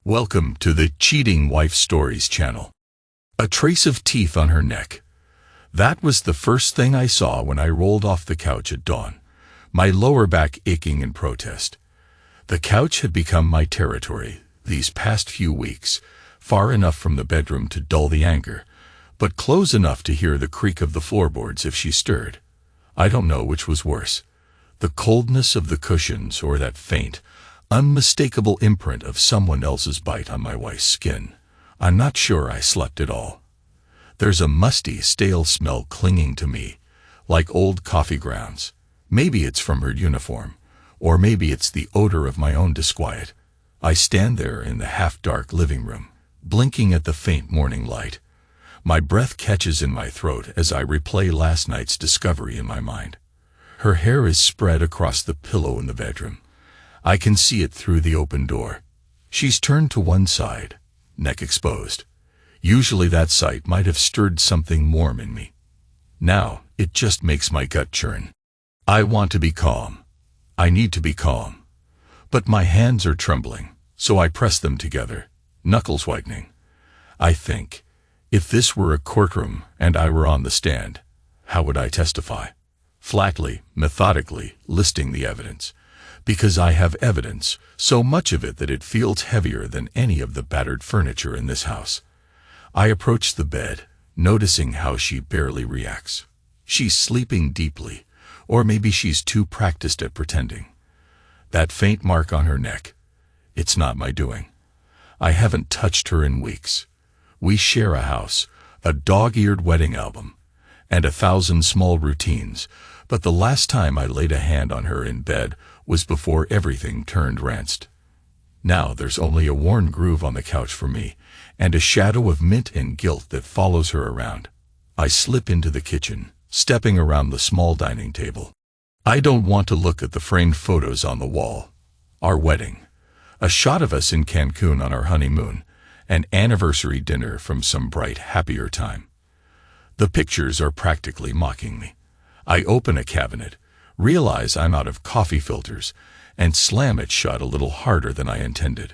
Welcome to the Cheating Wife Stories channel. A trace of teeth on her neck. That was the first thing I saw when I rolled off the couch at dawn, my lower back aching in protest. The couch had become my territory these past few weeks, far enough from the bedroom to dull the anger, but close enough to hear the creak of the floorboards if she stirred. I don't know which was worse, the coldness of the cushions or that faint, unmistakable imprint of someone else's bite on my wife's skin. I'm not sure I slept at all. There's a musty, stale smell clinging to me, like old coffee grounds. Maybe it's from her uniform, or maybe it's the odor of my own disquiet. I stand there in the half-dark living room, blinking at the faint morning light. My breath catches in my throat as I replay last night's discovery in my mind. Her hair is spread across the pillow in the bedroom. I can see it through the open door. She's turned to one side, neck exposed. Usually that sight might have stirred something warm in me. Now, it just makes my gut churn. I want to be calm. I need to be calm. But my hands are trembling, so I press them together, knuckles whitening. I think, if this were a courtroom and I were on the stand, how would I testify? Flatly, methodically, listing the evidence. Because I have evidence, so much of it that it feels heavier than any of the battered furniture in this house. I approach the bed, noticing how she barely reacts. She's sleeping deeply, or maybe she's too practiced at pretending. That faint mark on her neck, it's not my doing. I haven't touched her in weeks. We share a house, a dog-eared wedding album, and 1,000 small routines, but the last time I laid a hand on her in bed was before everything turned rancid. Now there's only a worn groove on the couch for me, and a shadow of mint and guilt that follows her around. I slip into the kitchen, stepping around the small dining table. I don't want to look at the framed photos on the wall. Our wedding, a shot of us in Cancun on our honeymoon, an anniversary dinner from some bright, happier time. The pictures are practically mocking me. I open a cabinet, realize I'm out of coffee filters, and slam it shut a little harder than I intended.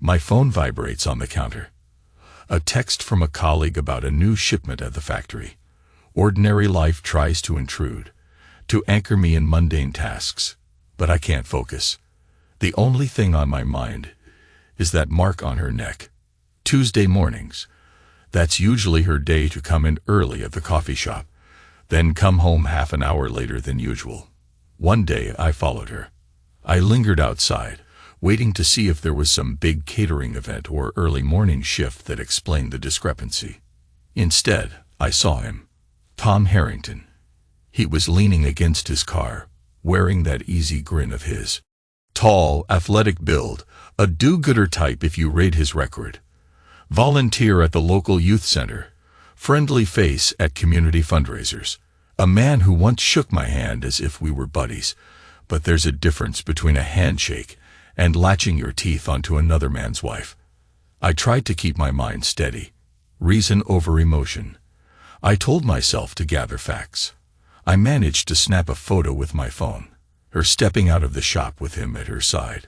My phone vibrates on the counter. A text from a colleague about a new shipment at the factory. Ordinary life tries to intrude, to anchor me in mundane tasks, but I can't focus. The only thing on my mind is that mark on her neck. Tuesday mornings. That's usually her day to come in early at the coffee shop, then come home half an hour later than usual. One day I followed her. I lingered outside, waiting to see if there was some big catering event or early morning shift that explained the discrepancy. Instead, I saw him. Tom Harrington. He was leaning against his car, wearing that easy grin of his. Tall, athletic build, a do-gooder type if you read his record. Volunteer at the local youth center, friendly face at community fundraisers. A man who once shook my hand as if we were buddies, but there's a difference between a handshake and latching your teeth onto another man's wife. I tried to keep my mind steady, reason over emotion. I told myself to gather facts. I managed to snap a photo with my phone, her stepping out of the shop with him at her side,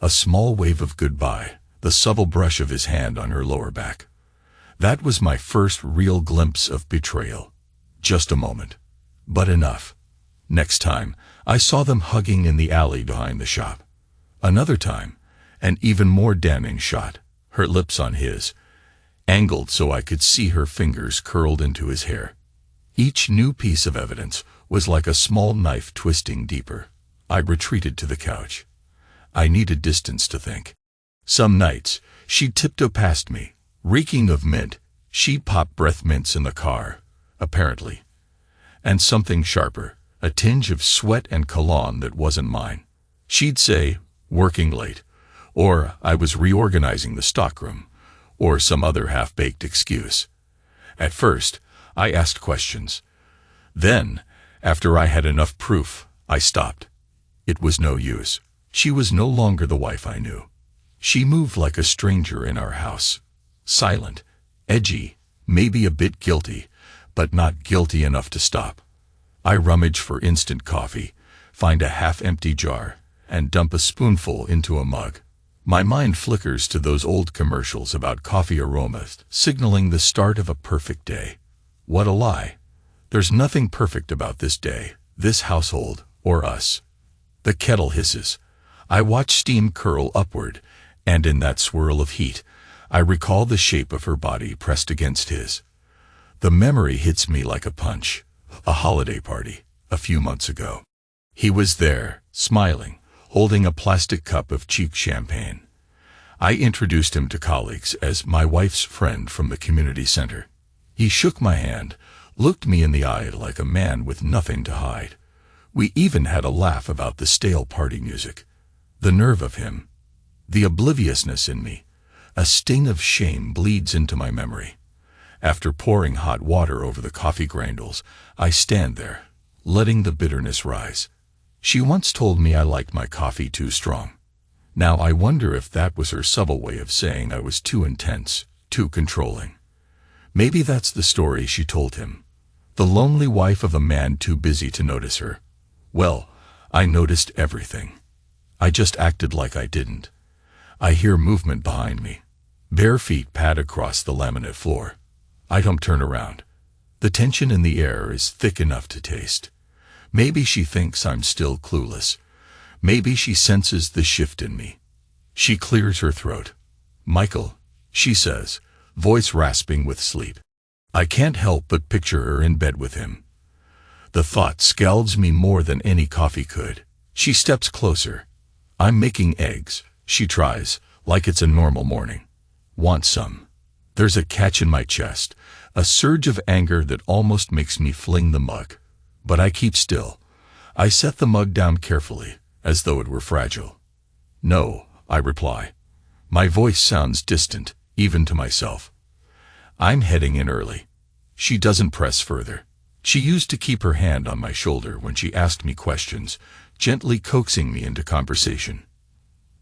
a small wave of goodbye, the subtle brush of his hand on her lower back. That was my first real glimpse of betrayal. Just a moment. But enough. Next time, I saw them hugging in the alley behind the shop. Another time, an even more damning shot, her lips on his, angled so I could see her fingers curled into his hair. Each new piece of evidence was like a small knife twisting deeper. I retreated to the couch. I needed distance to think. Some nights, she'd tiptoe past me, reeking of mint. She'd pop breath mints in the car, apparently. And something sharper, a tinge of sweat and cologne that wasn't mine. She'd say, working late, or I was reorganizing the stockroom, or some other half-baked excuse. At first, I asked questions. Then, after I had enough proof, I stopped. It was no use. She was no longer the wife I knew. She moved like a stranger in our house. Silent, edgy, maybe a bit guilty, but not guilty enough to stop. I rummage for instant coffee, find a half-empty jar, and dump a spoonful into a mug. My mind flickers to those old commercials about coffee aromas, signaling the start of a perfect day. What a lie. There's nothing perfect about this day, this household, or us. The kettle hisses. I watch steam curl upward, and in that swirl of heat, I recall the shape of her body pressed against his. The memory hits me like a punch. A holiday party, a few months ago. He was there, smiling, holding a plastic cup of cheap champagne. I introduced him to colleagues as my wife's friend from the community center. He shook my hand, looked me in the eye like a man with nothing to hide. We even had a laugh about the stale party music. The nerve of him. The obliviousness in me. A sting of shame bleeds into my memory. After pouring hot water over the coffee granules, I stand there, letting the bitterness rise. She once told me I liked my coffee too strong. Now I wonder if that was her subtle way of saying I was too intense, too controlling. Maybe that's the story she told him. The lonely wife of a man too busy to notice her. Well, I noticed everything. I just acted like I didn't. I hear movement behind me. Bare feet pad across the laminate floor. I don't turn around. The tension in the air is thick enough to taste. Maybe she thinks I'm still clueless. Maybe she senses the shift in me. She clears her throat. "Michael," she says, voice rasping with sleep. I can't help but picture her in bed with him. The thought scalds me more than any coffee could. She steps closer. "I'm making eggs," she tries, like it's a normal morning. "Want some?" There's a catch in my chest, a surge of anger that almost makes me fling the mug. But I keep still. I set the mug down carefully, as though it were fragile. "No," I reply. My voice sounds distant, even to myself. "I'm heading in early." She doesn't press further. She used to keep her hand on my shoulder when she asked me questions, gently coaxing me into conversation.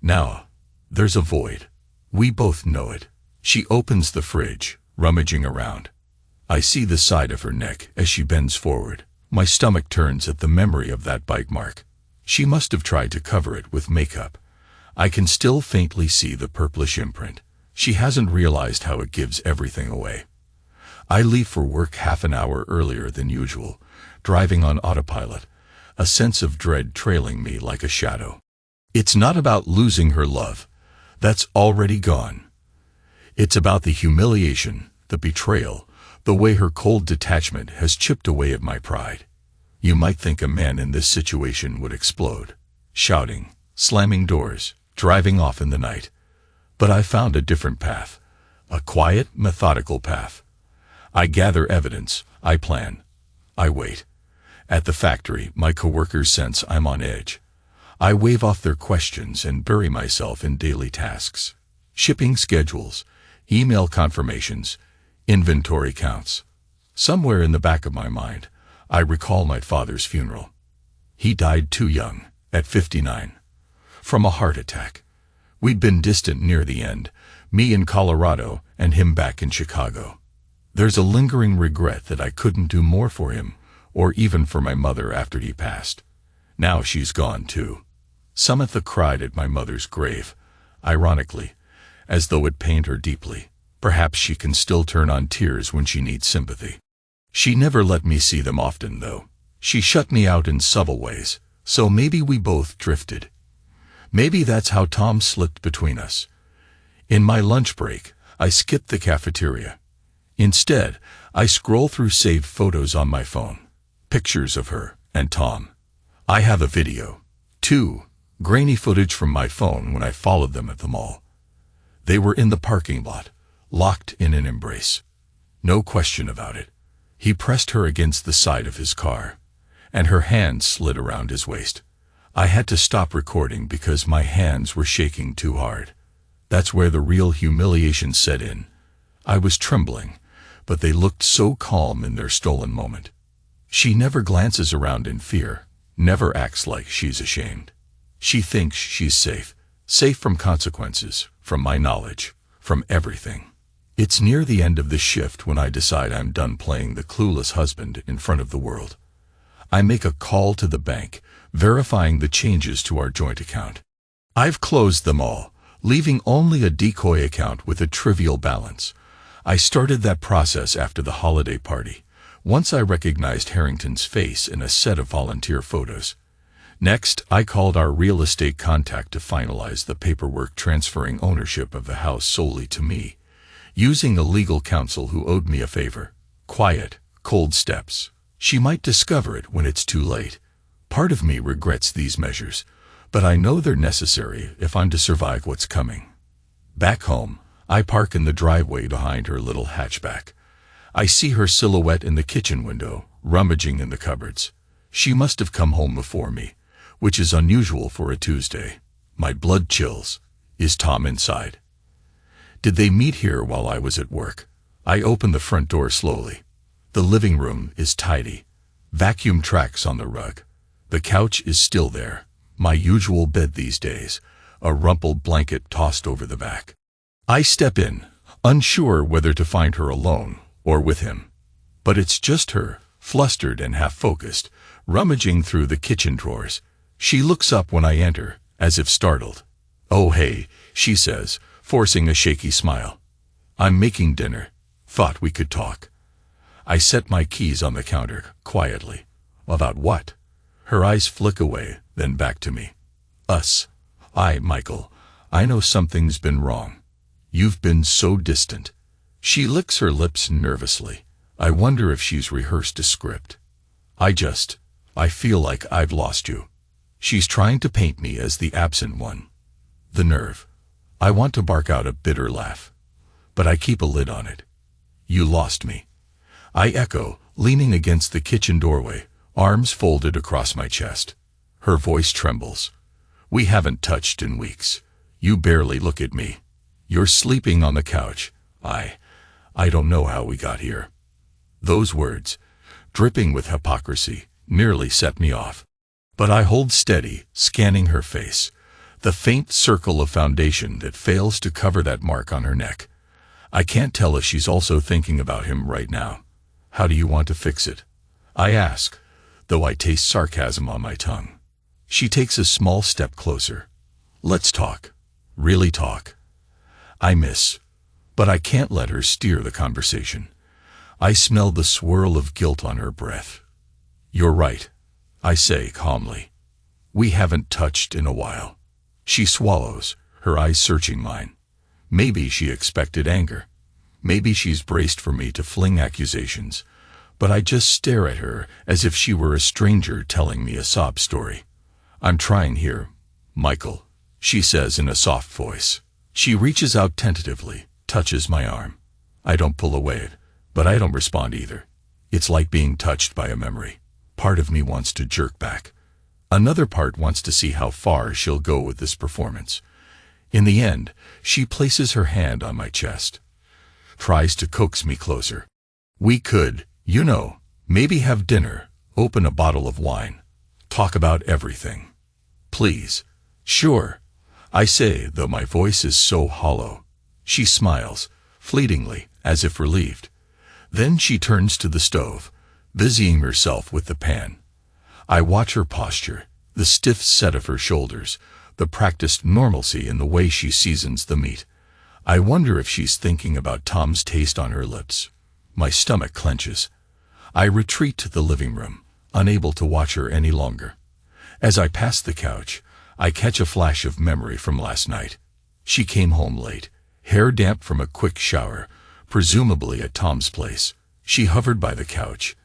Now, there's a void. We both know it. She opens the fridge, rummaging around. I see the side of her neck as she bends forward. My stomach turns at the memory of that bite mark. She must have tried to cover it with makeup. I can still faintly see the purplish imprint. She hasn't realized how it gives everything away. I leave for work half an hour earlier than usual, driving on autopilot, a sense of dread trailing me like a shadow. It's not about losing her love. That's already gone. It's about the humiliation, the betrayal, the way her cold detachment has chipped away at my pride. You might think a man in this situation would explode, shouting, slamming doors, driving off in the night. But I found a different path, a quiet, methodical path. I gather evidence, I plan, I wait. At the factory, my coworkers sense I'm on edge. I wave off their questions and bury myself in daily tasks. Shipping schedules, email confirmations, inventory counts. Somewhere in the back of my mind, I recall my father's funeral. He died too young, at 59, from a heart attack. We'd been distant near the end, me in Colorado and him back in Chicago. There's a lingering regret that I couldn't do more for him, or even for my mother after he passed. Now she's gone too. Samantha cried at my mother's grave, ironically, as though it pained her deeply. Perhaps she can still turn on tears when she needs sympathy. She never let me see them often, though. She shut me out in subtle ways, so maybe we both drifted. Maybe that's how Tom slipped between us. In my lunch break, I skipped the cafeteria. Instead, I scroll through saved photos on my phone. Pictures of her and Tom. I have a video, too, grainy footage from my phone when I followed them at the mall. They were in the parking lot, locked in an embrace. No question about it. He pressed her against the side of his car, and her hand slid around his waist. I had to stop recording because my hands were shaking too hard. That's where the real humiliation set in. I was trembling, but they looked so calm in their stolen moment. She never glances around in fear, never acts like she's ashamed. She thinks she's safe, safe from consequences, from my knowledge, from everything. It's near the end of the shift when I decide I'm done playing the clueless husband in front of the world. I make a call to the bank, verifying the changes to our joint account. I've closed them all, leaving only a decoy account with a trivial balance. I started that process after the holiday party, once I recognized Harrington's face in a set of volunteer photos. Next, I called our real estate contact to finalize the paperwork transferring ownership of the house solely to me, using a legal counsel who owed me a favor. Quiet, cold steps. She might discover it when it's too late. Part of me regrets these measures, but I know they're necessary if I'm to survive what's coming. Back home, I park in the driveway behind her little hatchback. I see her silhouette in the kitchen window, rummaging in the cupboards. She must have come home before me, which is unusual for a Tuesday. My blood chills. Is Tom inside? Did they meet here while I was at work? I open the front door slowly. The living room is tidy. Vacuum tracks on the rug. The couch is still there. My usual bed these days, a rumpled blanket tossed over the back. I step in, unsure whether to find her alone or with him. But it's just her, flustered and half-focused, rummaging through the kitchen drawers. She looks up when I enter, as if startled. "Oh hey," she says, forcing a shaky smile. "I'm making dinner. Thought we could talk." I set my keys on the counter, quietly. "About what?" Her eyes flick away, then back to me. "Us. Michael, I know something's been wrong. You've been so distant." She licks her lips nervously. I wonder if she's rehearsed a script. I feel like I've lost you." She's trying to paint me as the absent one. The nerve. I want to bark out a bitter laugh, but I keep a lid on it. "You lost me," I echo, leaning against the kitchen doorway, arms folded across my chest. Her voice trembles. "We haven't touched in weeks. You barely look at me. You're sleeping on the couch. I don't know how we got here." Those words, dripping with hypocrisy, nearly set me off. But I hold steady, scanning her face, the faint circle of foundation that fails to cover that mark on her neck. I can't tell if she's also thinking about him right now. "How do you want to fix it?" I ask, though I taste sarcasm on my tongue. She takes a small step closer. "Let's talk. Really talk." I miss, but I can't let her steer the conversation. I smell the swirl of guilt on her breath. "You're right," I say calmly. "We haven't touched in a while." She swallows, her eyes searching mine. Maybe she expected anger. Maybe she's braced for me to fling accusations, but I just stare at her as if she were a stranger telling me a sob story. "I'm trying here, Michael," she says in a soft voice. She reaches out tentatively, touches my arm. I don't pull away, but I don't respond either. It's like being touched by a memory. Part of me wants to jerk back. Another part wants to see how far she'll go with this performance. In the end, she places her hand on my chest, tries to coax me closer. "We could, maybe have dinner, open a bottle of wine, talk about everything." "Please." "Sure," I say, though my voice is so hollow. She smiles, fleetingly, as if relieved. Then she turns to the stove, busying herself with the pan. I watch her posture, the stiff set of her shoulders, the practiced normalcy in the way she seasons the meat. I wonder if she's thinking about Tom's taste on her lips. My stomach clenches. I retreat to the living room, unable to watch her any longer. As I pass the couch, I catch a flash of memory from last night. She came home late, hair damp from a quick shower, presumably at Tom's place. She hovered by the couch,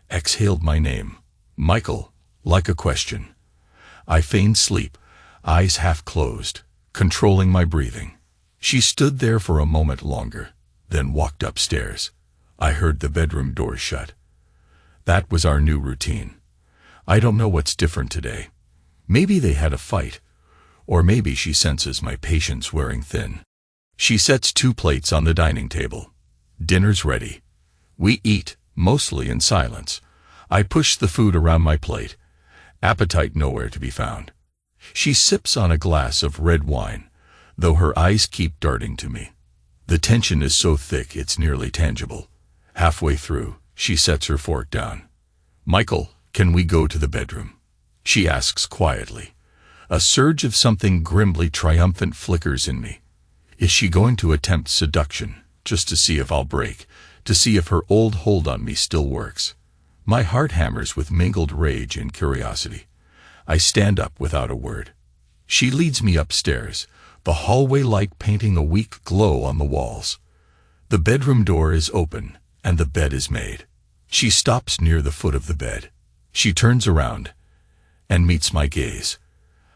exhaled my name, "Michael," like a question. I feigned sleep, eyes half closed, controlling my breathing. She stood there for a moment longer, then walked upstairs. I heard the bedroom door shut. That was our new routine. I don't know what's different today. Maybe they had a fight, or maybe she senses my patience wearing thin. She sets 2 plates on the dining table. Dinner's ready. We eat, mostly in silence. I push the food around my plate, appetite nowhere to be found. She sips on a glass of red wine, though her eyes keep darting to me. The tension is so thick it's nearly tangible. Halfway through, she sets her fork down. "Michael, can we go to the bedroom?" she asks quietly. A surge of something grimly triumphant flickers in me. Is she going to attempt seduction, just to see if I'll break, to see if her old hold on me still works? My heart hammers with mingled rage and curiosity. I stand up without a word. She leads me upstairs, the hallway light painting a weak glow on the walls. The bedroom door is open, and the bed is made. She stops near the foot of the bed. She turns around and meets my gaze.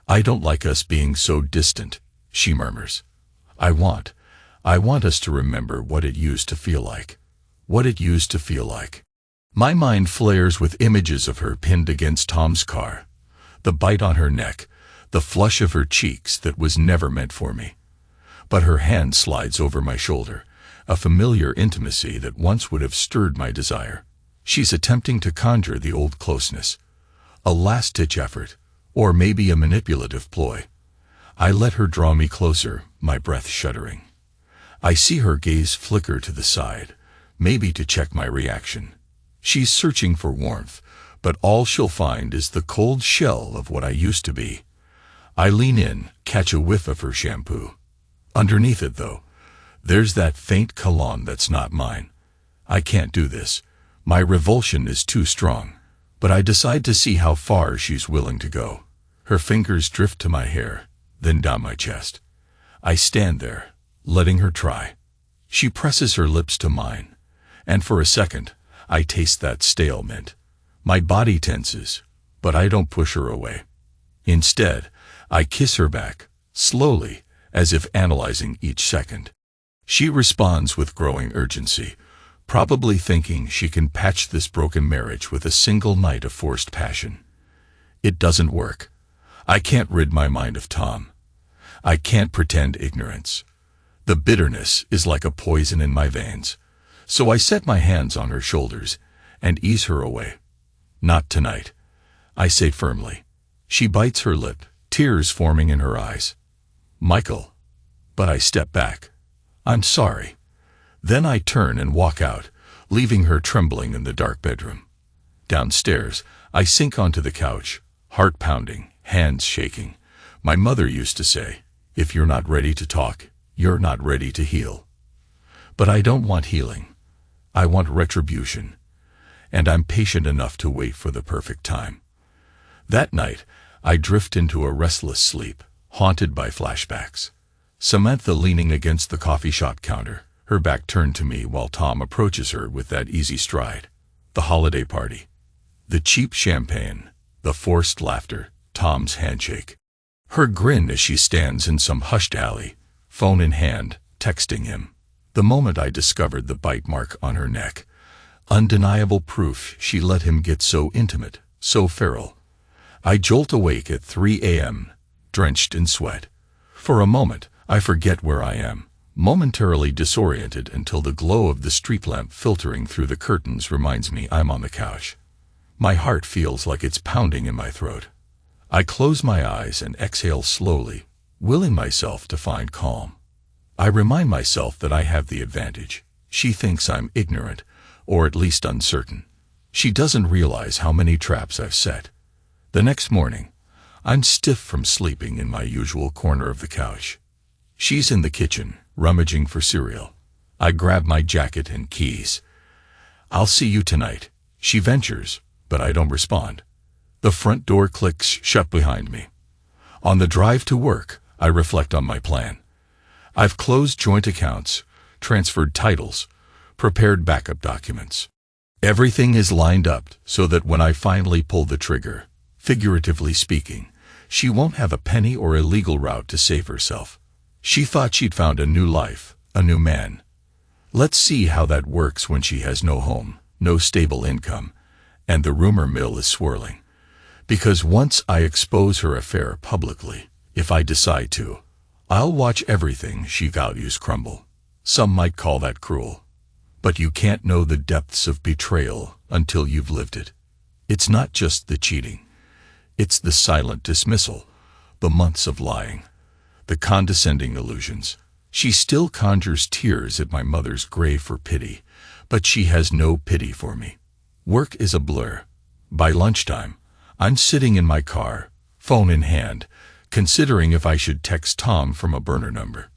"I don't like us being so distant," she murmurs. I want us to remember what it used to feel like. What it used to feel like." My mind flares with images of her pinned against Tom's car, the bite on her neck, the flush of her cheeks that was never meant for me. But her hand slides over my shoulder, a familiar intimacy that once would have stirred my desire. She's attempting to conjure the old closeness, a last-ditch effort, or maybe a manipulative ploy. I let her draw me closer, my breath shuddering. I see her gaze flicker to the side, maybe to check my reaction. She's searching for warmth, but all she'll find is the cold shell of what I used to be. I lean in, catch a whiff of her shampoo. Underneath it, though, there's that faint cologne that's not mine. I can't do this. My revulsion is too strong, but I decide to see how far she's willing to go. Her fingers drift to my hair, then down my chest. I stand there, letting her try. She presses her lips to mine, and for a second, I taste that stale mint. My body tenses, but I don't push her away. Instead, I kiss her back, slowly, as if analyzing each second. She responds with growing urgency, probably thinking she can patch this broken marriage with a single night of forced passion. It doesn't work. I can't rid my mind of Tom. I can't pretend ignorance. The bitterness is like a poison in my veins. So I set my hands on her shoulders and ease her away. "Not tonight," I say firmly. She bites her lip, tears forming in her eyes. "Michael." But I step back. "I'm sorry." Then I turn and walk out, leaving her trembling in the dark bedroom. Downstairs, I sink onto the couch, heart pounding, hands shaking. My mother used to say, "If you're not ready to talk, you're not ready to heal." But I don't want healing. I want retribution. And I'm patient enough to wait for the perfect time. That night, I drift into a restless sleep, haunted by flashbacks. Samantha leaning against the coffee shop counter, her back turned to me while Tom approaches her with that easy stride. The holiday party. The cheap champagne, the forced laughter, Tom's handshake. Her grin as she stands in some hushed alley, phone in hand, texting him. The moment I discovered the bite mark on her neck, undeniable proof she let him get so intimate, so feral. I jolt awake at 3 a.m., drenched in sweat. For a moment, I forget where I am, momentarily disoriented until the glow of the street lamp filtering through the curtains reminds me I'm on the couch. My heart feels like it's pounding in my throat. I close my eyes and exhale slowly, willing myself to find calm. I remind myself that I have the advantage. She thinks I'm ignorant, or at least uncertain. She doesn't realize how many traps I've set. The next morning, I'm stiff from sleeping in my usual corner of the couch. She's in the kitchen, rummaging for cereal. I grab my jacket and keys. "I'll see you tonight," she ventures, but I don't respond. The front door clicks shut behind me. On the drive to work, I reflect on my plan. I've closed joint accounts, transferred titles, prepared backup documents. Everything is lined up so that when I finally pull the trigger, figuratively speaking, she won't have a penny or a legal route to save herself. She thought she'd found a new life, a new man. Let's see how that works when she has no home, no stable income, and the rumor mill is swirling. Because once I expose her affair publicly, if I decide to, I'll watch everything she values crumble. Some might call that cruel. But you can't know the depths of betrayal until you've lived it. It's not just the cheating. It's the silent dismissal, the months of lying, the condescending illusions. She still conjures tears at my mother's grave for pity, but she has no pity for me. Work is a blur. By lunchtime, I'm sitting in my car, phone in hand, considering if I should text Tom from a burner number.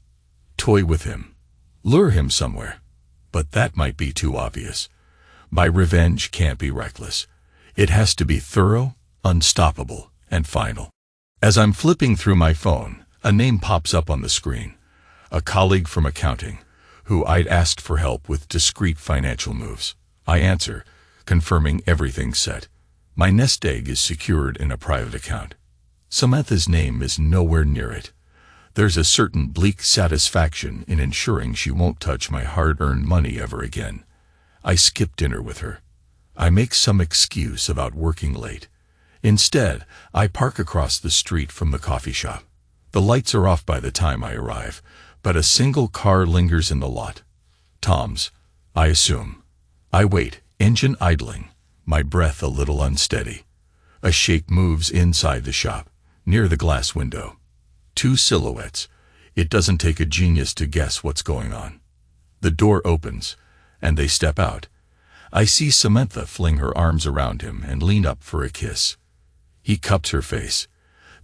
Toy with him. Lure him somewhere. But that might be too obvious. My revenge can't be reckless. It has to be thorough, unstoppable, and final. As I'm flipping through my phone, a name pops up on the screen. A colleague from accounting, who I'd asked for help with discreet financial moves. I answer, confirming everything's set. My nest egg is secured in a private account. Samantha's name is nowhere near it. There's a certain bleak satisfaction in ensuring she won't touch my hard-earned money ever again. I skip dinner with her. I make some excuse about working late. Instead, I park across the street from the coffee shop. The lights are off by the time I arrive, but a single car lingers in the lot. Tom's, I assume. I wait, engine idling, my breath a little unsteady. A shape moves inside the shop, near the glass window. Two silhouettes. It doesn't take a genius to guess what's going on. The door opens, and they step out. I see Samantha fling her arms around him and lean up for a kiss. He cups her face.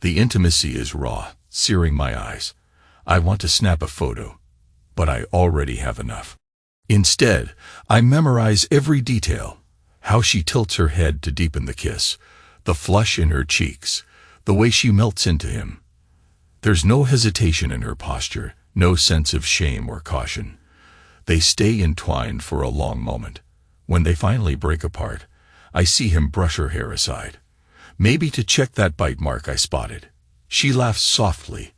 The intimacy is raw, searing my eyes. I want to snap a photo, but I already have enough. Instead, I memorize every detail. How she tilts her head to deepen the kiss, the flush in her cheeks, the way she melts into him. There's no hesitation in her posture, no sense of shame or caution. They stay entwined for a long moment. When they finally break apart, I see him brush her hair aside. Maybe to check that bite mark I spotted. She laughs softly,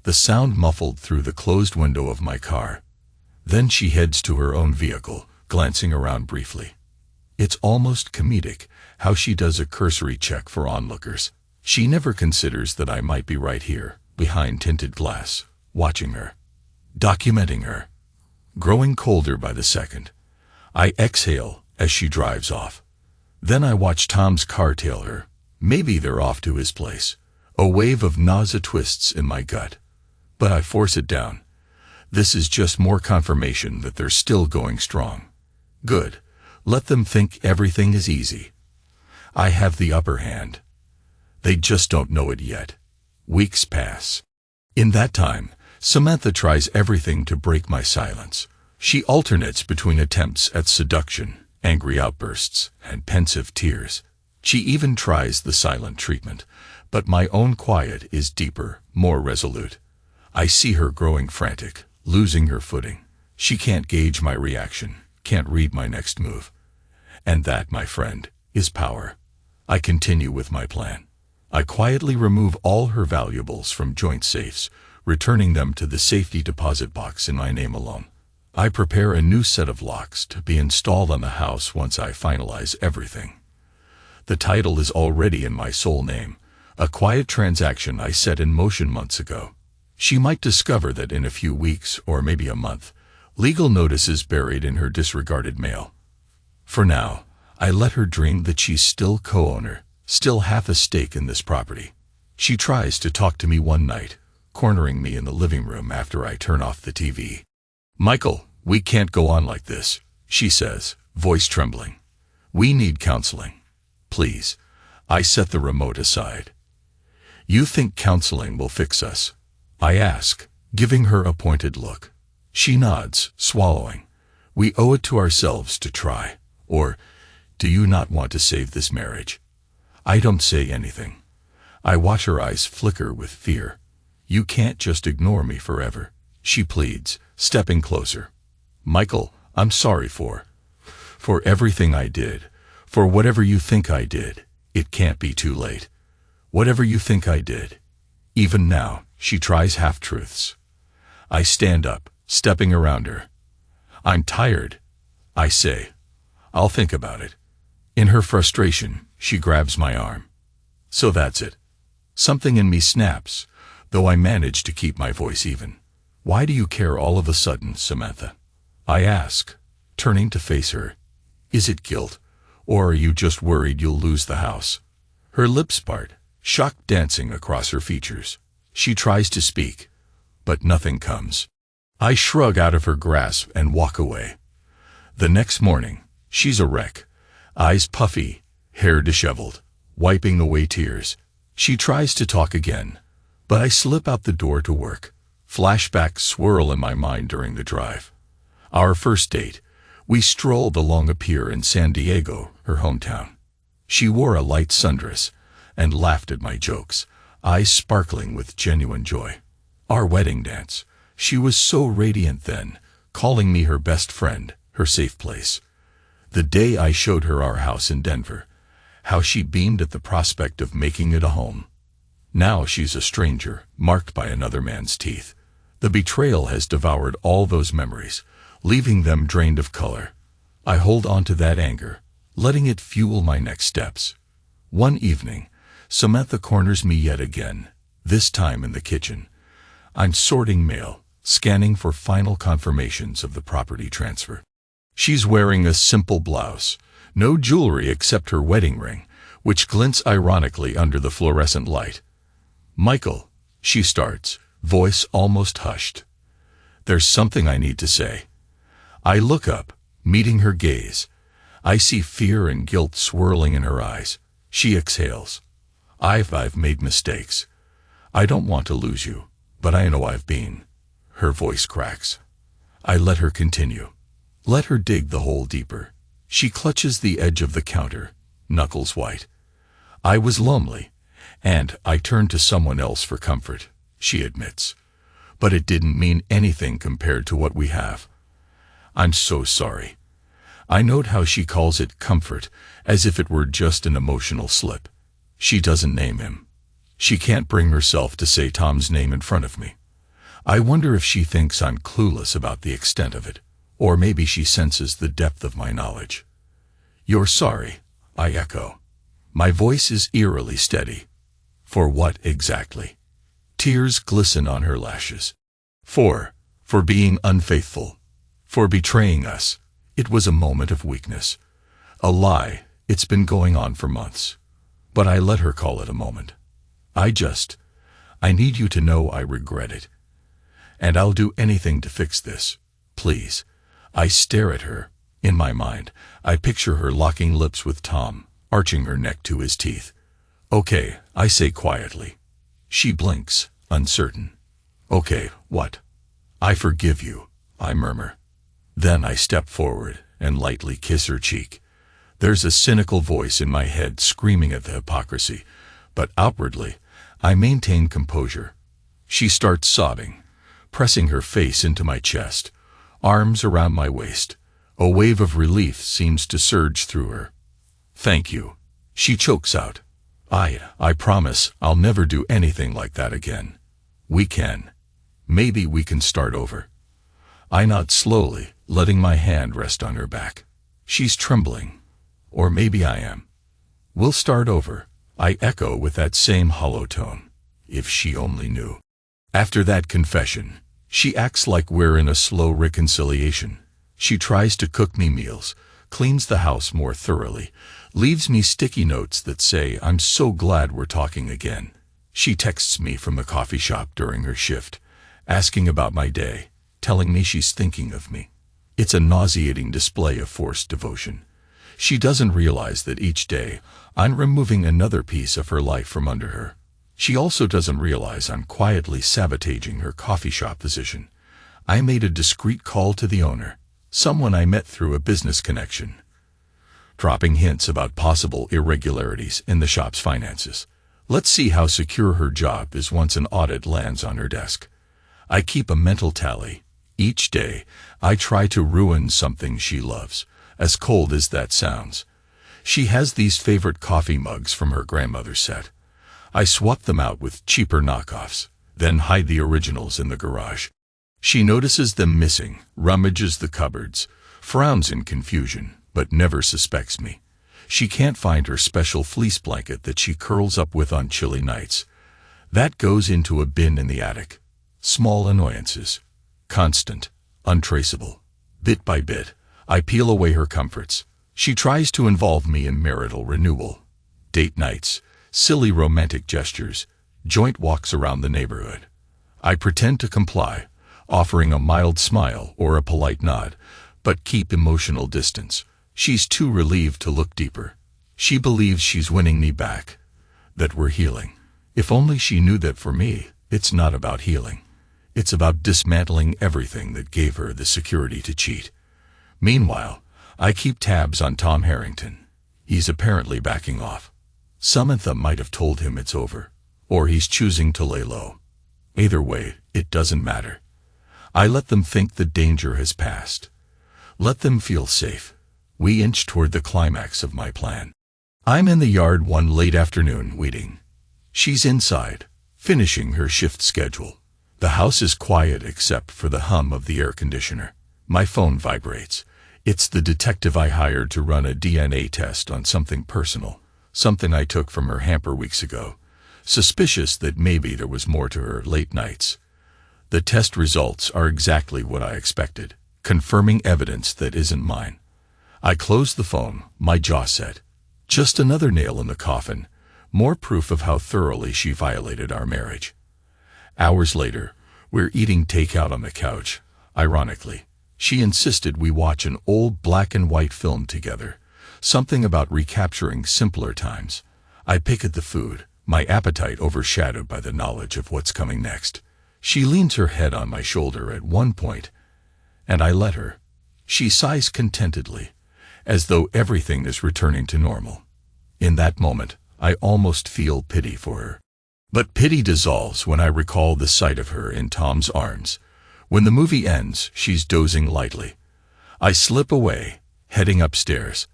the sound muffled through the closed window of my car. Then she heads to her own vehicle, glancing around briefly. It's almost comedic how she does a cursory check for onlookers. She never considers that I might be right here, behind tinted glass, watching her, documenting her. Growing colder by the second, I exhale as she drives off. Then I watch Tom's car tail her. Maybe they're off to his place. A wave of nausea twists in my gut. But I force it down. This is just more confirmation that they're still going strong. Good. Let them think everything is easy. I have the upper hand. They just don't know it yet. Weeks pass. In that time, Samantha tries everything to break my silence. She alternates between attempts at seduction, angry outbursts, and pensive tears. She even tries the silent treatment, but my own quiet is deeper, more resolute. I see her growing frantic, losing her footing. She can't gauge my reaction, can't read my next move. And that, my friend, is power. I continue with my plan. I quietly remove all her valuables from joint safes, returning them to the safety deposit box in my name alone. I prepare a new set of locks to be installed on the house once I finalize everything. The title is already in my sole name, a quiet transaction I set in motion months ago. She might discover that in a few weeks, or maybe a month, legal notice is buried in her disregarded mail. For now, I let her dream that she's still co-owner, still half a stake in this property. She tries to talk to me one night, cornering me in the living room after I turn off the TV. "Michael, we can't go on like this," she says, voice trembling. "We need counseling. Please." I set the remote aside. "You think counseling will fix us?" I ask, giving her a pointed look. She nods, swallowing. "We owe it to ourselves to try. Or, do you not want to save this marriage?" I don't say anything. I watch her eyes flicker with fear. "You can't just ignore me forever," she pleads, stepping closer. "Michael, I'm sorry for everything I did, for whatever you think I did. It can't be too late. Whatever you think I did." Even now, she tries half-truths. I stand up, stepping around her. "I'm tired," I say. "I'll think about it." In her frustration, she grabs my arm. "So that's it." Something in me snaps, though I manage to keep my voice even. "Why do you care all of a sudden, Samantha?" I ask, turning to face her. "Is it guilt, or are you just worried you'll lose the house?" Her lips part, shock dancing across her features. She tries to speak, but nothing comes. I shrug out of her grasp and walk away. The next morning, she's a wreck, eyes puffy, hair disheveled, wiping away tears. She tries to talk again, But I slip out the door to work. Flashbacks swirl in my mind during the drive. Our first date. We strolled along a pier in San Diego, her hometown. She wore a light sundress and laughed at my jokes, eyes sparkling with genuine joy. Our wedding dance. She was so radiant then, calling me her best friend, her safe place. The day I showed her our house in Denver, how she beamed at the prospect of making it a home. Now she's a stranger, marked by another man's teeth. The betrayal has devoured all those memories, leaving them drained of color. I hold on to that anger, letting it fuel my next steps. One evening, Samantha corners me yet again, this time in the kitchen. I'm sorting mail, scanning for final confirmations of the property transfer. She's wearing a simple blouse, no jewelry except her wedding ring, which glints ironically under the fluorescent light. "Michael," she starts, voice almost hushed. "There's something I need to say." I look up, meeting her gaze. I see fear and guilt swirling in her eyes. She exhales. I've made mistakes. I don't want to lose you, but I know I've been." Her voice cracks. I let her continue. Let her dig the hole deeper. She clutches the edge of the counter, knuckles white. "I was lonely, and I turned to someone else for comfort," she admits. "But it didn't mean anything compared to what we have. I'm so sorry." I note how she calls it comfort, as if it were just an emotional slip. She doesn't name him. She can't bring herself to say Tom's name in front of me. I wonder if she thinks I'm clueless about the extent of it, or maybe she senses the depth of my knowledge. "You're sorry," I echo. My voice is eerily steady. "For what exactly?" Tears glisten on her lashes. For being unfaithful. For betraying us. It was a moment of weakness. A lie. It's been going on for months. But I let her call it a moment. I need you to know I regret it. And I'll do anything to fix this. Please." I stare at her. In my mind, I picture her locking lips with Tom, arching her neck to his teeth. "Okay," I say quietly. She blinks, uncertain. "Okay, what?" "I forgive you," I murmur. Then I step forward and lightly kiss her cheek. There's a cynical voice in my head screaming at the hypocrisy, but outwardly, I maintain composure. She starts sobbing, pressing her face into my chest, arms around my waist. A wave of relief seems to surge through her. "Thank you," she chokes out. I promise I'll never do anything like that again. Maybe we can start over." I nod slowly, letting my hand rest on her back. She's trembling. Or maybe I am. "We'll start over," I echo with that same hollow tone. If she only knew. After that confession, she acts like we're in a slow reconciliation. She tries to cook me meals, cleans the house more thoroughly, leaves me sticky notes that say I'm so glad we're talking again. She texts me from the coffee shop during her shift, asking about my day, telling me she's thinking of me. It's a nauseating display of forced devotion. She doesn't realize that each day I'm removing another piece of her life from under her. She also doesn't realize I'm quietly sabotaging her coffee shop position. I made a discreet call to the owner, someone I met through a business connection, dropping hints about possible irregularities in the shop's finances. Let's see how secure her job is once an audit lands on her desk. I keep a mental tally. Each day, I try to ruin something she loves, as cold as that sounds. She has these favorite coffee mugs from her grandmother's set. I swap them out with cheaper knockoffs, then hide the originals in the garage. She notices them missing, rummages the cupboards, frowns in confusion, but never suspects me. She can't find her special fleece blanket that she curls up with on chilly nights. That goes into a bin in the attic. Small annoyances. Constant. Untraceable. Bit by bit, I peel away her comforts. She tries to involve me in marital renewal. Date nights, silly romantic gestures, joint walks around the neighborhood. I pretend to comply, offering a mild smile or a polite nod, but keep emotional distance. She's too relieved to look deeper. She believes she's winning me back, that we're healing. If only she knew that for me, It's not about healing. It's about dismantling everything that gave her the security to cheat. Meanwhile, I keep tabs on Tom Harrington. He's apparently backing off. Samantha might have told him it's over, or he's choosing to lay low. Either way, it doesn't matter. I let them think the danger has passed. Let them feel safe. We inch toward the climax of my plan. I'm in the yard one late afternoon weeding. She's inside, finishing her shift schedule. The house is quiet except for the hum of the air conditioner. My phone vibrates. It's the detective I hired to run a DNA test on something personal, something I took from her hamper weeks ago. Suspicious that maybe there was more to her late nights. The test results are exactly what I expected, confirming evidence that isn't mine. I close the phone, my jaw set. Just another nail in the coffin, more proof of how thoroughly she violated our marriage. Hours later, we're eating takeout on the couch. Ironically, she insisted we watch an old black and white film together, something about recapturing simpler times. I pick at the food, my appetite overshadowed by the knowledge of what's coming next. She leans her head on my shoulder at one point, and I let her. She sighs contentedly, as though everything is returning to normal. In that moment, I almost feel pity for her. But pity dissolves when I recall the sight of her in Tom's arms. When the movie ends, she's dozing lightly. I slip away, heading upstairs.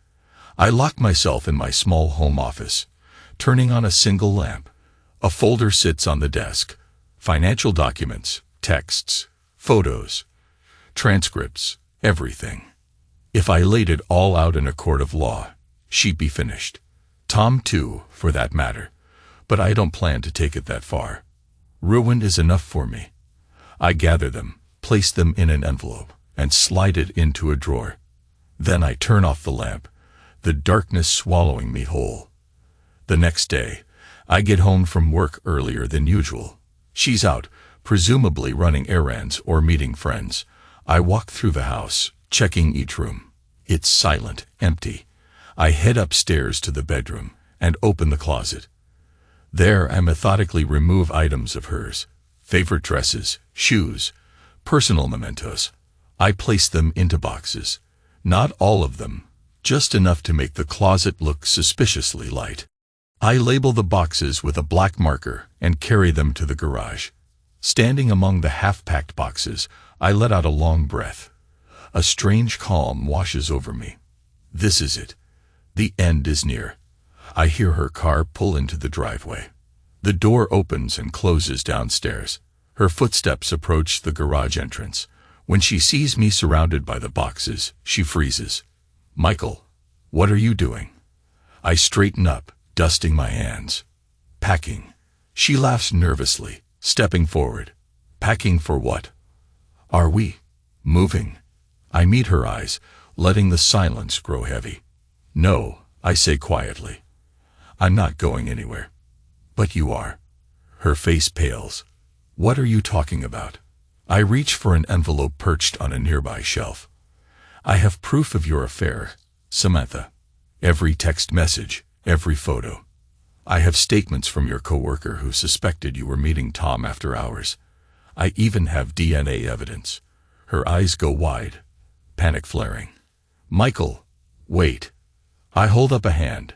I lock myself in my small home office, turning on a single lamp. A folder sits on the desk. Financial documents, texts, photos, transcripts, everything. If I laid it all out in a court of law, she'd be finished. Tom too, for that matter. But I don't plan to take it that far. Ruin is enough for me. I gather them, place them in an envelope, and slide it into a drawer. Then I turn off the lamp, the darkness swallowing me whole. The next day, I get home from work earlier than usual. She's out, presumably running errands or meeting friends. I walk through the house, checking each room. It's silent, empty. I head upstairs to the bedroom and open the closet. There I methodically remove items of hers, favorite dresses, shoes, personal mementos. I place them into boxes. Not all of them, just enough to make the closet look suspiciously light. I label the boxes with a black marker and carry them to the garage. Standing among the half-packed boxes, I let out a long breath. A strange calm washes over me. This is it. The end is near. I hear her car pull into the driveway. The door opens and closes downstairs. Her footsteps approach the garage entrance. When she sees me surrounded by the boxes, she freezes. "Michael, what are you doing?" I straighten up, dusting my hands. "Packing." She laughs nervously, stepping forward. "Packing for what?" "Are we moving?" I meet her eyes, letting the silence grow heavy. "No," I say quietly. "I'm not going anywhere." "But you are." Her face pales. "What are you talking about?" I reach for an envelope perched on a nearby shelf. "I have proof of your affair, Samantha. Every text message, every photo. I have statements from your coworker who suspected you were meeting Tom after hours. I even have DNA evidence." Her eyes go wide, panic flaring. "Michael, wait." I hold up a hand.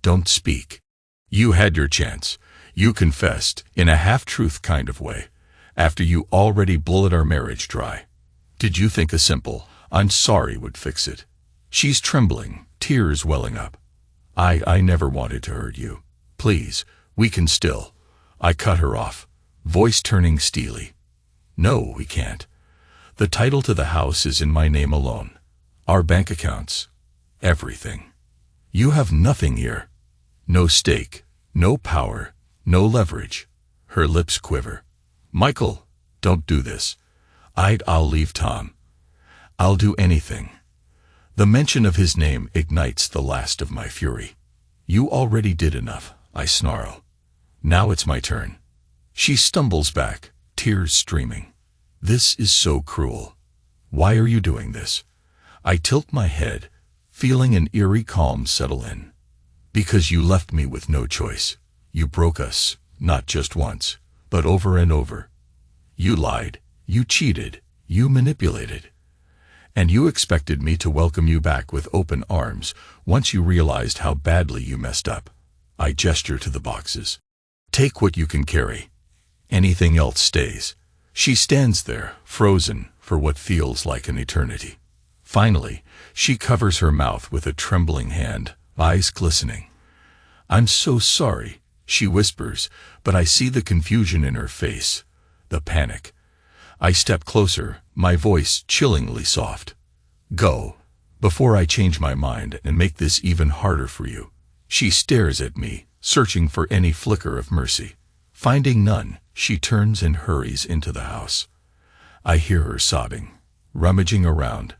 "Don't speak. You had your chance. You confessed, in a half-truth kind of way, after you already bullied our marriage dry. Did you think a simple, 'I'm sorry' would fix it?" She's trembling, tears welling up. I never wanted to hurt you. Please, we can still." I cut her off, voice turning steely. "No, we can't. The title to the house is in my name alone. Our bank accounts. Everything. You have nothing here. No stake, no power, no leverage." Her lips quiver. "Michael, don't do this. I'll leave Tom. I'll do anything." The mention of his name ignites the last of my fury. "You already did enough," I snarl. "Now it's my turn." She stumbles back, tears streaming. "This is so cruel. Why are you doing this?" I tilt my head, feeling an eerie calm settle in. "Because you left me with no choice. You broke us, not just once, but over and over. You lied, you cheated, you manipulated. And you expected me to welcome you back with open arms once you realized how badly you messed up. I gesture to the boxes. Take what you can carry. Anything else stays. She stands there, frozen, for what feels like an eternity. Finally, she covers her mouth with a trembling hand, eyes glistening. I'm so sorry, she whispers, but I see the confusion in her face, the panic. I step closer, my voice chillingly soft. Go, before I change my mind and make this even harder for you. She stares at me, searching for any flicker of mercy. Finding none, she turns and hurries into the house. I hear her sobbing, rummaging around,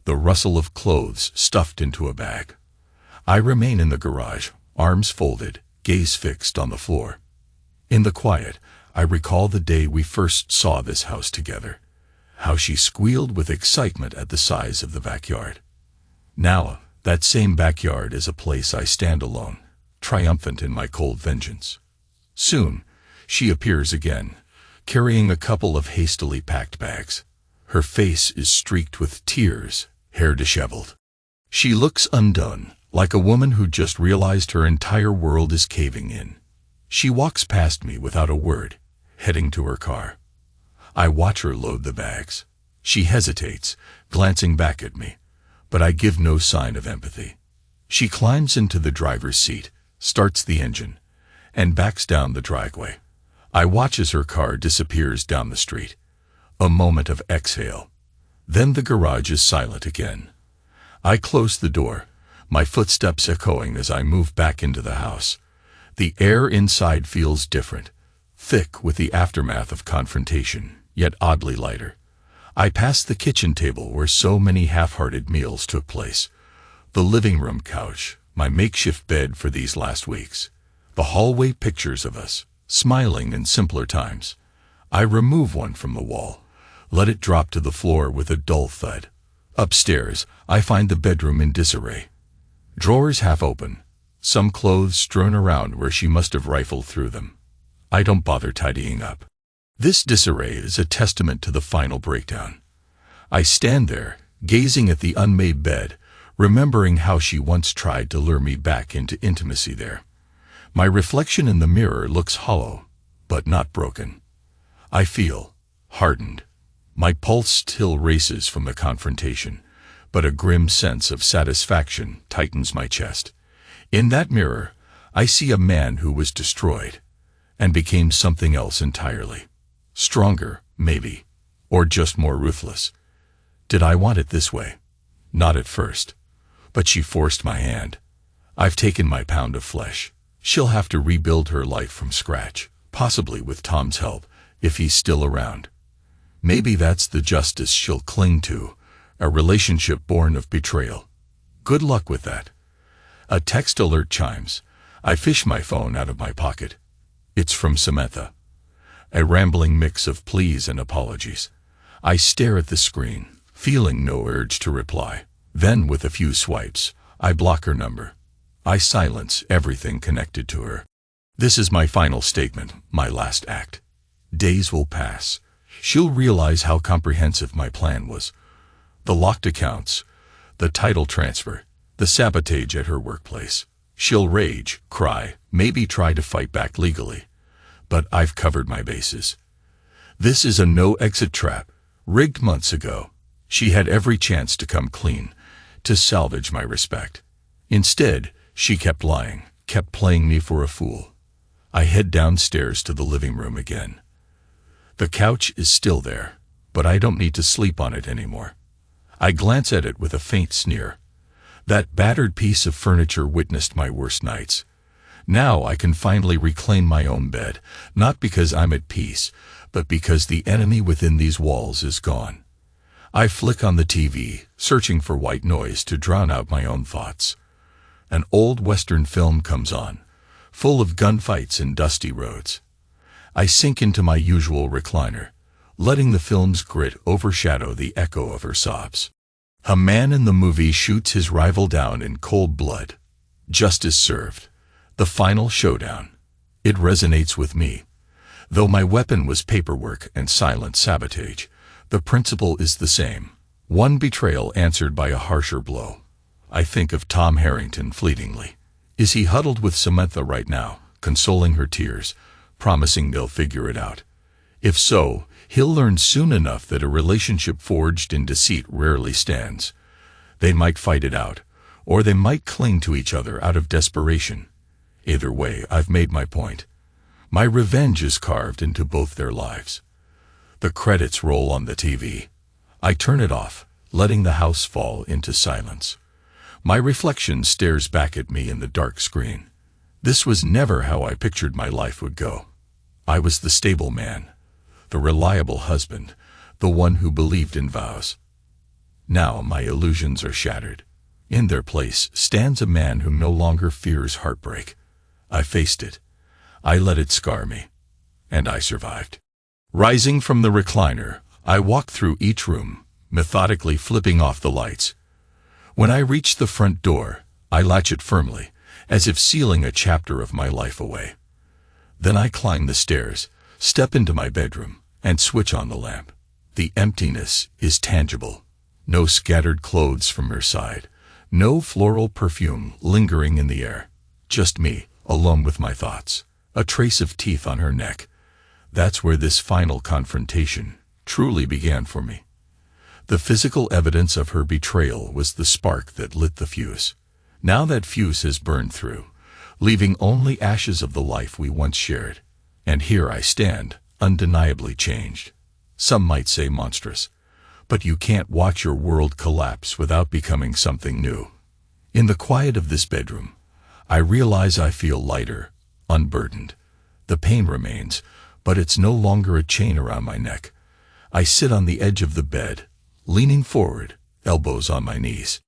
the rustle of clothes stuffed into a bag. I remain in the garage, arms folded, gaze fixed on the floor. In the quiet, I recall the day we first saw this house together, how she squealed with excitement at the size of the backyard. Now, that same backyard is a place I stand alone, triumphant in my cold vengeance. Soon, she appears again, carrying a couple of hastily packed bags. Her face is streaked with tears, hair disheveled. She looks undone, like a woman who just realized her entire world is caving in. She walks past me without a word, heading to her car. I watch her load the bags. She hesitates, glancing back at me, but I give no sign of empathy. She climbs into the driver's seat, starts the engine, and backs down the driveway. I watch as her car disappears down the street. A moment of exhale. Then the garage is silent again. I close the door, my footsteps echoing as I move back into the house. The air inside feels different, thick with the aftermath of confrontation, yet oddly lighter. I pass the kitchen table where so many half-hearted meals took place, the living room couch, my makeshift bed for these last weeks, the hallway pictures of us, smiling in simpler times. I remove one from the wall, let it drop to the floor with a dull thud. Upstairs, I find the bedroom in disarray. Drawers half open, some clothes strewn around where she must have rifled through them. I don't bother tidying up. This disarray is a testament to the final breakdown. I stand there, gazing at the unmade bed, remembering how she once tried to lure me back into intimacy there. My reflection in the mirror looks hollow, but not broken. I feel hardened. My pulse still races from the confrontation, but a grim sense of satisfaction tightens my chest. In that mirror, I see a man who was destroyed and became something else entirely. Stronger, maybe, or just more ruthless. Did I want it this way? Not at first. But she forced my hand. I've taken my pound of flesh. She'll have to rebuild her life from scratch, possibly with Tom's help, if he's still around. Maybe that's the justice she'll cling to, a relationship born of betrayal. Good luck with that. A text alert chimes. I fish my phone out of my pocket. It's from Samantha. A rambling mix of pleas and apologies. I stare at the screen, feeling no urge to reply. Then, with a few swipes, I block her number. I silence everything connected to her. This is my final statement, my last act. Days will pass. She'll realize how comprehensive my plan was. The locked accounts, the title transfer, the sabotage at her workplace. She'll rage, cry, maybe try to fight back legally. But I've covered my bases. This is a no-exit trap, rigged months ago. She had every chance to come clean, to salvage my respect. Instead, she kept lying, kept playing me for a fool. I head downstairs to the living room again. The couch is still there, but I don't need to sleep on it anymore. I glance at it with a faint sneer. That battered piece of furniture witnessed my worst nights. Now I can finally reclaim my own bed, not because I'm at peace, but because the enemy within these walls is gone. I flick on the TV, searching for white noise to drown out my own thoughts. An old Western film comes on, full of gunfights and dusty roads. I sink into my usual recliner, letting the film's grit overshadow the echo of her sobs. A man in the movie shoots his rival down in cold blood. Justice served. The final showdown. It resonates with me. Though my weapon was paperwork and silent sabotage, the principle is the same. One betrayal answered by a harsher blow. I think of Tom Harrington fleetingly. Is he huddled with Samantha right now, consoling her tears, promising they'll figure it out? If so, he'll learn soon enough that a relationship forged in deceit rarely stands. They might fight it out, or they might cling to each other out of desperation. Either way, I've made my point. My revenge is carved into both their lives. The credits roll on the TV. I turn it off, letting the house fall into silence. My reflection stares back at me in the dark screen. This was never how I pictured my life would go. I was the stable man, the reliable husband, the one who believed in vows. Now my illusions are shattered. In their place stands a man who no longer fears heartbreak. I faced it. I let it scar me. And I survived. Rising from the recliner, I walked through each room, methodically flipping off the lights. When I reached the front door, I latch it firmly, as if sealing a chapter of my life away. Then I climb the stairs, step into my bedroom, and switch on the lamp. The emptiness is tangible. No scattered clothes from her side. No floral perfume lingering in the air. Just me, alone with my thoughts. A trace of teeth on her neck. That's where this final confrontation truly began for me. The physical evidence of her betrayal was the spark that lit the fuse. Now that fuse has burned through, leaving only ashes of the life we once shared. And here I stand, undeniably changed. Some might say monstrous. But you can't watch your world collapse without becoming something new. In the quiet of this bedroom, I realize I feel lighter, unburdened. The pain remains, but it's no longer a chain around my neck. I sit on the edge of the bed, leaning forward, elbows on my knees.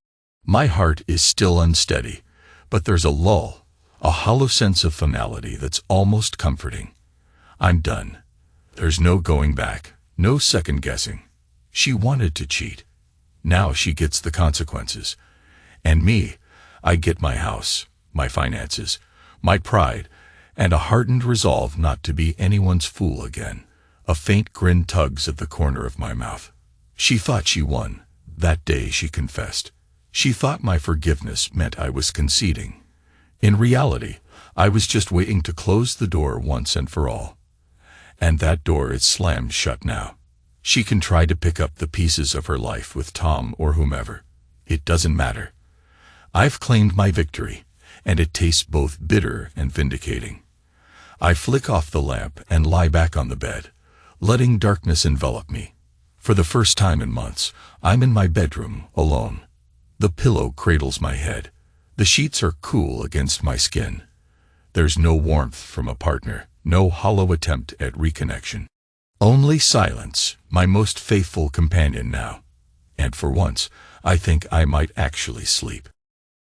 My heart is still unsteady, but there's a lull, a hollow sense of finality that's almost comforting. I'm done. There's no going back, no second guessing. She wanted to cheat. Now she gets the consequences. And me, I get my house, my finances, my pride, and a hardened resolve not to be anyone's fool again. A faint grin tugs at the corner of my mouth. She thought she won. That day she confessed. She thought my forgiveness meant I was conceding. In reality, I was just waiting to close the door once and for all. And that door is slammed shut now. She can try to pick up the pieces of her life with Tom or whomever. It doesn't matter. I've claimed my victory, and it tastes both bitter and vindicating. I flick off the lamp and lie back on the bed, letting darkness envelop me. For the first time in months, I'm in my bedroom, alone. The pillow cradles my head. The sheets are cool against my skin. There's no warmth from a partner, no hollow attempt at reconnection. Only silence, my most faithful companion now. And for once, I think I might actually sleep.